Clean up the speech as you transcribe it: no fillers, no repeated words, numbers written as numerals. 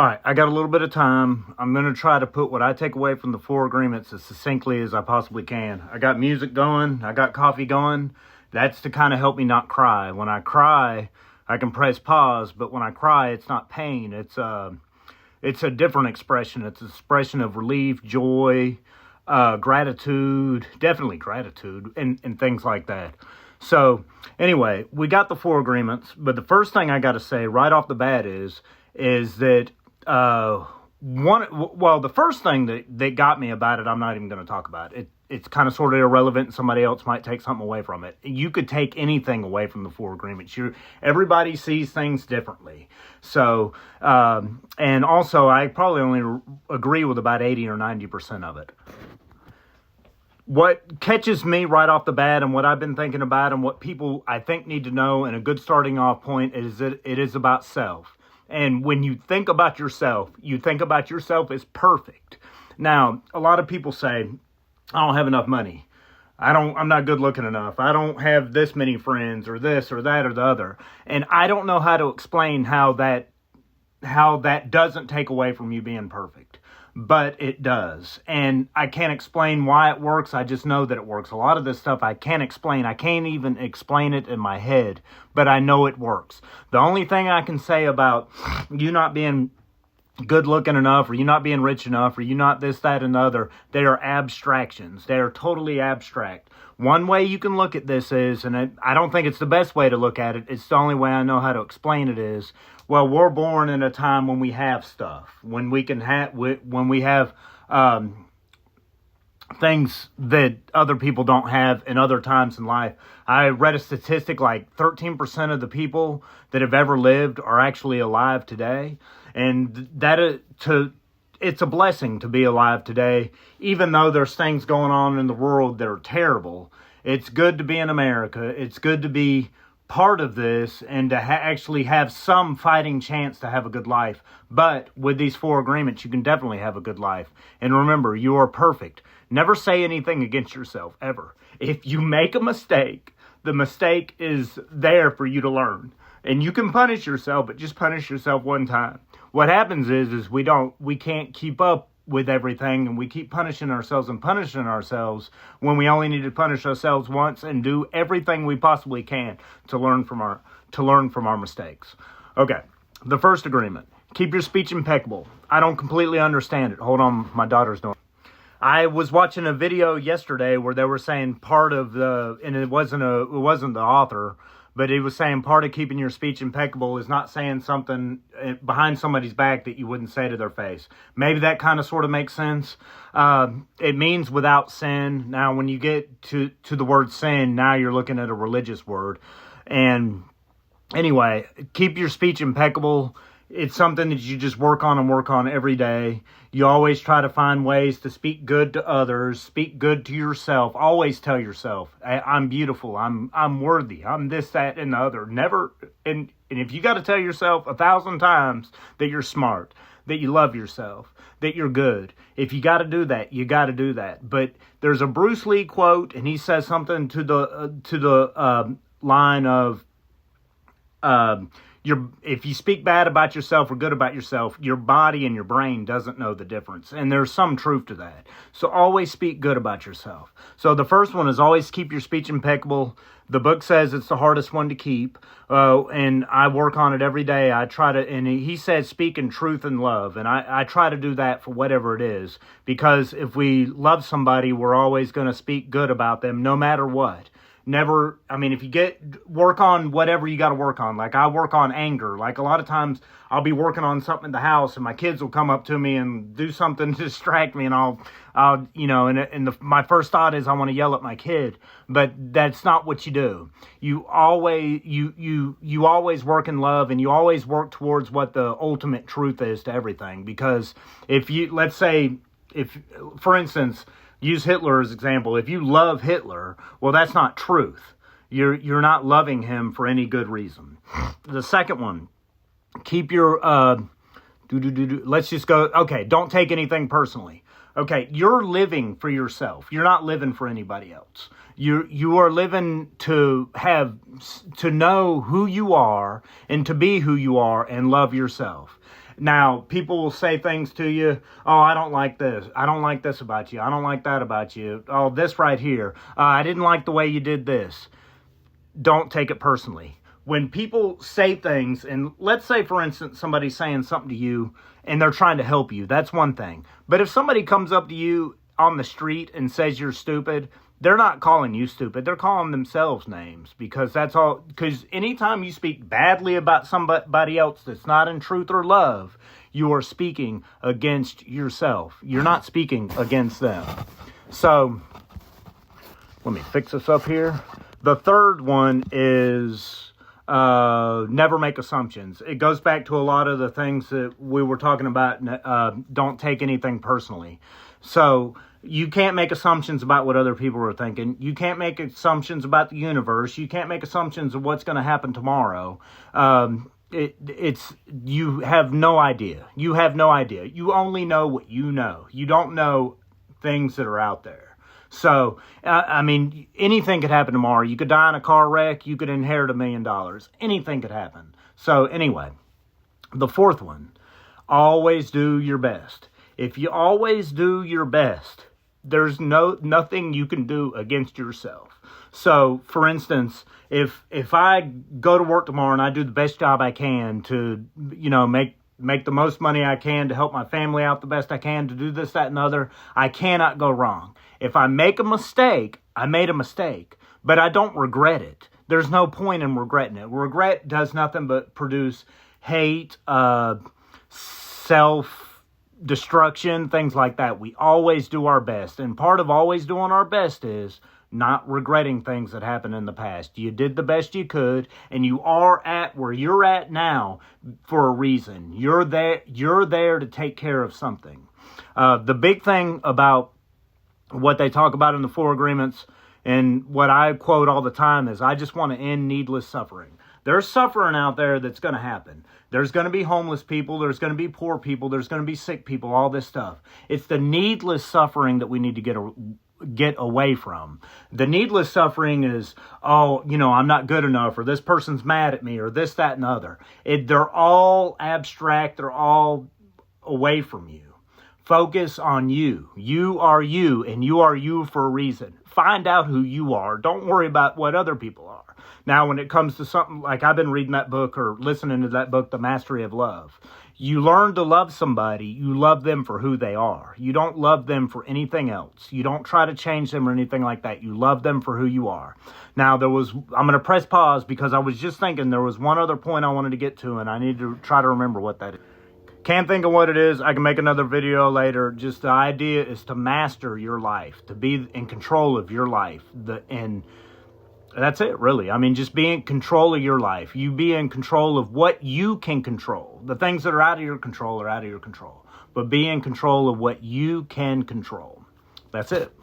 All right, I got a little bit of time. I'm going to try to put what I take away from the 4 agreements as succinctly as I possibly can. I got music going. I got coffee going. That's to kind of help me not cry. When I cry, I can press pause, but when I cry, it's not pain. It's a different expression. It's an expression of relief, joy, gratitude, definitely gratitude, and things like that. So anyway, we got the 4 agreements, but the first thing I got to say right off the bat is that the first thing that got me about it, I'm not even going to talk about it. It's kind of sort of irrelevant, and somebody else might take something away from it. You could take anything away from the 4 agreements. Everybody sees things differently. So, and also I probably only agree with about 80 or 90% of it. What catches me right off the bat and what I've been thinking about and what people I think need to know, and a good starting off point, is that it is about self. And when you think about yourself, you think about yourself as perfect. Now, a lot of people say, I don't have enough money. I'm not good looking enough. I don't have this many friends, or this or that or the other. And I don't know how to explain how that doesn't take away from you being perfect. But it does. And I can't explain why it works. I just know that it works. A lot of this stuff I can't explain. I can't even explain it in my head, but I know it works. The only thing I can say about you not being good looking enough, or you not being rich enough, or you not this, that, and the other, they are abstractions. They are totally abstract. One way you can look at this is, and I don't think it's the best way to look at it, it's the only way I know how to explain it is, well, we're born in a time when we have stuff, when we have things that other people don't have in other times in life. I read a statistic like 13% of the people that have ever lived are actually alive today. And it's a blessing to be alive today, even though there's things going on in the world that are terrible. It's good to be in America. It's good to be part of this and to actually have some fighting chance to have a good life. But with these 4 agreements, you can definitely have a good life. And remember, you are perfect. Never say anything against yourself, ever. If you make a mistake, the mistake is there for you to learn. And you can punish yourself, but just punish yourself one time. What happens is we can't keep up with everything, and we keep punishing ourselves when we only need to punish ourselves once and do everything we possibly can to learn from our mistakes. Okay, the first agreement: keep your speech impeccable. I don't completely understand it. Hold on, my daughter's doing. I was watching a video yesterday where they were saying part of and it wasn't the author, but it was saying part of keeping your speech impeccable is not saying something behind somebody's back that you wouldn't say to their face. Maybe that kind of sort of makes sense. It means without sin. Now, when you get to the word sin, now you're looking at a religious word. And anyway, keep your speech impeccable. It's something that you just work on every day. You always try to find ways to speak good to others, speak good to yourself. Always tell yourself, I'm beautiful, I'm worthy, I'm this, that, and the other. Never, and if you got to tell yourself 1,000 times that you're smart, that you love yourself, that you're good, if you got to do that, you got to do that. But there's a Bruce Lee quote, and he says something to the line of, if you speak bad about yourself or good about yourself, your body and your brain doesn't know the difference. And there's some truth to that. So always speak good about yourself. So the first one is always keep your speech impeccable. The book says it's the hardest one to keep. And I work on it every day. I try to, and he said speak in truth and love. And I try to do that for whatever it is. Because if we love somebody, we're always going to speak good about them no matter what. Never, if you work on whatever you got to work on. Like I work on anger. Like a lot of times I'll be working on something in the house and my kids will come up to me and do something to distract me, and my first thought is I want to yell at my kid, but that's not what you do. You always work in love, and you always work towards what the ultimate truth is to everything. Because let's say, for instance, use Hitler as example. If you love Hitler, well, that's not truth. You're not loving him for any good reason. The second one, keep your let's just go. Okay, don't take anything personally. Okay, you're living for yourself. You're not living for anybody else. You are living to know who you are and to be who you are and love yourself. Now, people will say things to you. Oh, I don't like this. I don't like this about you. I don't like that about you. Oh, this right here. I didn't like the way you did this. Don't take it personally. When people say things, and let's say, for instance, somebody's saying something to you and they're trying to help you, that's one thing. But if somebody comes up to you on the street and says you're stupid, they're not calling you stupid. They're calling themselves names, because that's all. Because anytime you speak badly about somebody else that's not in truth or love, you are speaking against yourself. You're not speaking against them. So let me fix this up here. The third one is never make assumptions. It goes back to a lot of the things that we were talking about. Don't take anything personally. So you can't make assumptions about what other people are thinking. You can't make assumptions about the universe. You can't make assumptions of what's going to happen tomorrow. You have no idea. You have no idea. You only know what you know. You don't know things that are out there. So, I mean, anything could happen tomorrow. You could die in a car wreck. You could inherit $1 million. Anything could happen. So, anyway, the fourth one, always do your best. If you always do your best, there's nothing you can do against yourself. So, for instance, if I go to work tomorrow and I do the best job I can to, make the most money I can to help my family out the best I can, to do this, that, and the other, I cannot go wrong. If I make a mistake, I made a mistake, but I don't regret it. There's no point in regretting it. Regret does nothing but produce hate, self-destruction, things like that. We always do our best, and part of always doing our best is not regretting things that happened in the past. You did the best you could, and you are at where you're at now for a reason. You're there to take care of something. The big thing about what they talk about in the 4 agreements, and what I quote all the time, is I just want to end needless suffering. There's suffering out there that's going to happen. There's going to be homeless people. There's going to be poor people. There's going to be sick people, all this stuff. It's the needless suffering that we need to get away from. The needless suffering is, I'm not good enough, or this person's mad at me, or this, that, and the other. They're all abstract. They're all away from you. Focus on you. You are you, and you are you for a reason. Find out who you are. Don't worry about what other people are. Now, when it comes to something like I've been reading that book or listening to that book, The Mastery of Love, you learn to love somebody. You love them for who they are. You don't love them for anything else. You don't try to change them or anything like that. You love them for who you are. Now, I'm going to press pause because I was just thinking there was one other point I wanted to get to, and I need to try to remember what that is. Can't think of what it is. I can make another video later. Just the idea is to master your life, to be in control of your life. And that's it, really. I mean, just be in control of your life. You be in control of what you can control. The things that are out of your control are out of your control. But be in control of what you can control. That's it.